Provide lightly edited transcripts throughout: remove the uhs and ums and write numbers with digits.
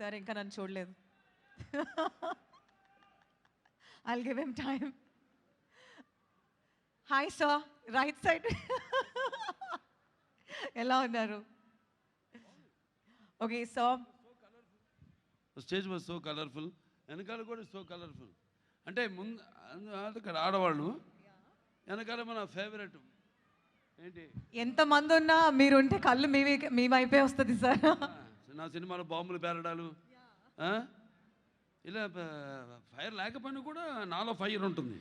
Sir ఇంకా నన్ను చూడలేదు. I'll give him time. Hi sir, right side. ఎలా ఉన్నారు? Okay so stage was so colourful, వెనకాల కూడా సో కలర్ఫుల్. అంటే ముందు అక్కడ ఆడవాళ్ళు, వెనకాల మన ఫేవరెట్ ఏంటి, ఎంతమంది ఉన్నా మీరుంటే కళ్ళు మీ వైపే వస్తుంది సార్. నా సినిమాలో బాంబులు పేరడాలు, ఇలా ఫైర్ లేకపోయినా కూడా నాలో ఫైర్ ఉంటుంది.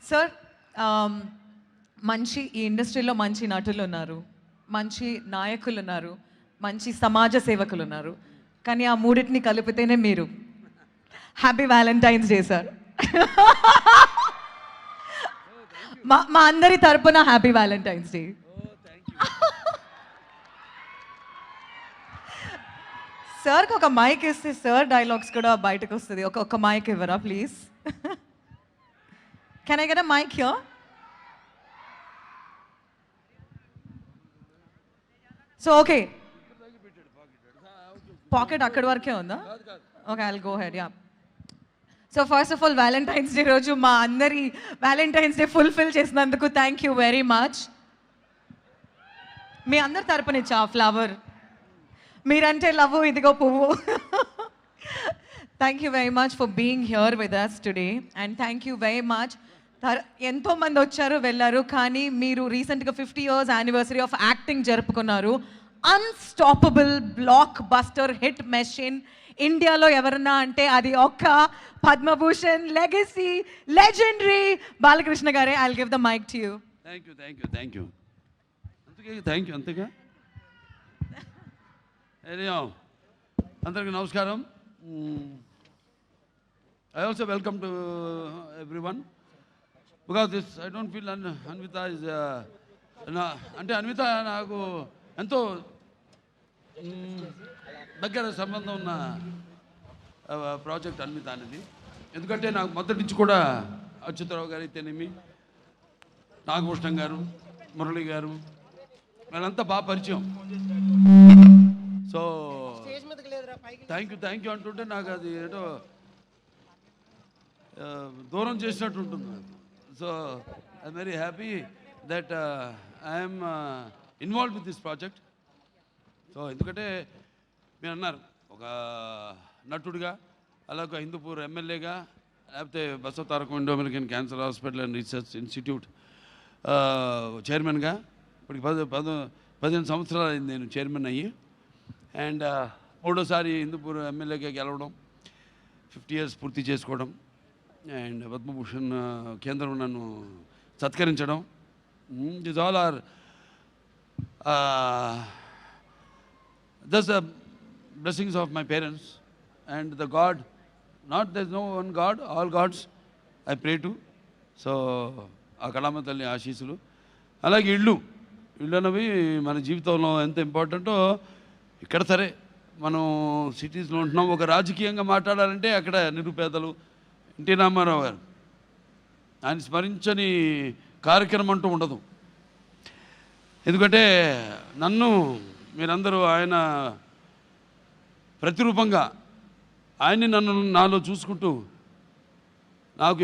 సార్ మంచి ఈ ఇండస్ట్రీలో మంచి నటులు ఉన్నారు, మంచి నాయకులు ఉన్నారు, మంచి సమాజ సేవకులు ఉన్నారు, కానీ ఆ మూడింటిని కలిపితేనే మీరు. Happy Valentine's day sir. మా అందరి తరపున హ్యాపీ వ్యాలంటైన్స్ డే. సార్కి ఒక మైక్ ఇస్తే సార్ డైలాగ్స్ కూడా బయటకు వస్తుంది. ఒక మైక్ ఇవ్వరా please? Can I get a mic here? So okay, pocket అక్కడి వరకే ఉందా? Okay, I'll go ahead. Yeah, so first of all Valentine's Day రోజు మా అందరి వ్యాలంటైన్స్ డే ఫుల్ఫిల్ చేసినందుకు థ్యాంక్ యూ వెరీ మచ్. మీ అందరి తరపున ఇచ్చా ఫ్లవర్, మీరంటే లవ్, ఇదిగో పువ్వు. Thank you very much for being here with us today and thank you very much. ఎంతోమంది వచ్చారు వెళ్ళారు, కానీ మీరు రీసెంట్గా 50 years యానివర్సరీ ఆఫ్ యాక్టింగ్ జరుపుకున్నారు. Unstoppable block buster hit machine ఇండియాలో ఎవరన్నా అంటే అది ఒక్క పద్మభూషణ్ లెగసీ లెజెండరీ బాలకృష్ణ గారే. I'll give the mic to you. Thank you thank you thank you thank you అంతేగా. అందరికీ నమస్కారం. I also welcome to everyone because this I don't feel Anvitha is అంటే అన్విత నాకు ఎంతో దగ్గర సంబంధం ఉన్న ప్రాజెక్ట్ అన్విత అనేది. ఎందుకంటే నాకు మొదటి నుంచి కూడా అచ్యుతరావు గారు అయితేనేమి, నాగభూషణం గారు, మురళి గారు, వాళ్ళంతా బాగా పరిచయం. సో థ్యాంక్ యూ అంటుంటే నాకు అది ఏదో దూరం చేసినట్టు ఉంటుంది. So I'm very happy that I'm involve with this project. So ఎందుకంటే మీరు అన్నారు ఒక నటుడిగా, అలాగే హిందూపూర్ ఎమ్మెల్యేగా, లేకపోతే Basava Taraka Indo American cancer hospital and research institute చైర్మన్గా ఇప్పటికి 15 సంవత్సరాలు అయింది నేను చైర్మన్ అయ్యి. అండ్ మూడోసారి హిందూపూర్ ఎమ్మెల్యేగా గెలవడం, 50 years పూర్తి చేసుకోవడం, అండ్ పద్మభూషణ్ కేంద్రం నన్ను సత్కరించడం. This all are thus the blessings of my parents and the god. Not there is no one god, all gods I pray to. So ఆ కళామ తల్లి ఆశీస్సులు. అలాగే ఇళ్ళు అన్నవి మన జీవితంలో ఎంత ఇంపార్టెంటో. ఇక్కడ సరే మనం సిటీస్లో ఉంటున్నాం, ఒక రాజకీయంగా మాట్లాడాలంటే అక్కడ నిరుపేదలు, ఎన్టీ రామారావు గారు, ఆయన స్మరించని కార్యక్రమం అంటూ ఉండదు. ఎందుకంటే నన్ను మీరందరూ ఆయన ప్రతిరూపంగా ఆయన్ని నాలో చూసుకుంటూ నాకు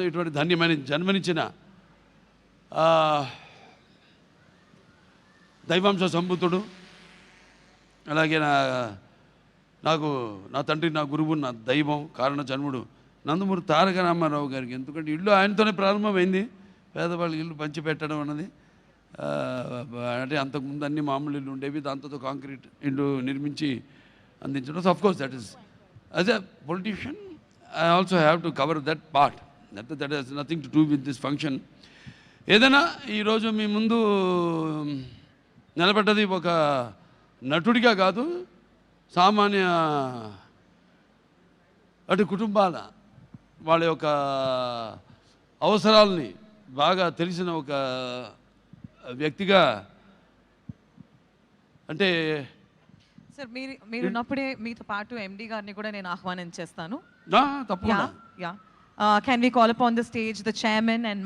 ఇటువంటి ధన్యమైన జన్మనిచ్చిన దైవాంశ సంభూతుడు, అలాగే నాకు నా తండ్రి, నా గురువు, నా దైవం, కారణ జన్ముడు నందమూరి తారక రామారావు గారికి. ఎందుకంటే ఇల్లు ఆయనతోనే ప్రారంభమైంది. పేదవాళ్ళకి ఇల్లు పంచిపెట్టడం అన్నది. అంటే అంతకుముందు అన్ని మామూలు ఇల్లు ఉండేవి, దాంతో కాంక్రీట్ ఇల్లు నిర్మించి అందించడం. So of course that is as a politician I also have to cover that part. That has nothing to do with this function. ఏదైనా ఈరోజు మీ ముందు నిలబడ్డది ఒక నటుడిగా కాదు, సామాన్య అటు కుటుంబాల వాళ్ళ యొక్క అవసరాలని బాగా తెలిసిన ఒక వ్యక్తిగా. అంటే సార్ మీరు ఉన్నప్పుడే మీతో పాటు ఎండి గారిని కూడా నేను ఆహ్వానించేస్తాను. తప్పకుండా. Can we call upon the stage the chairman and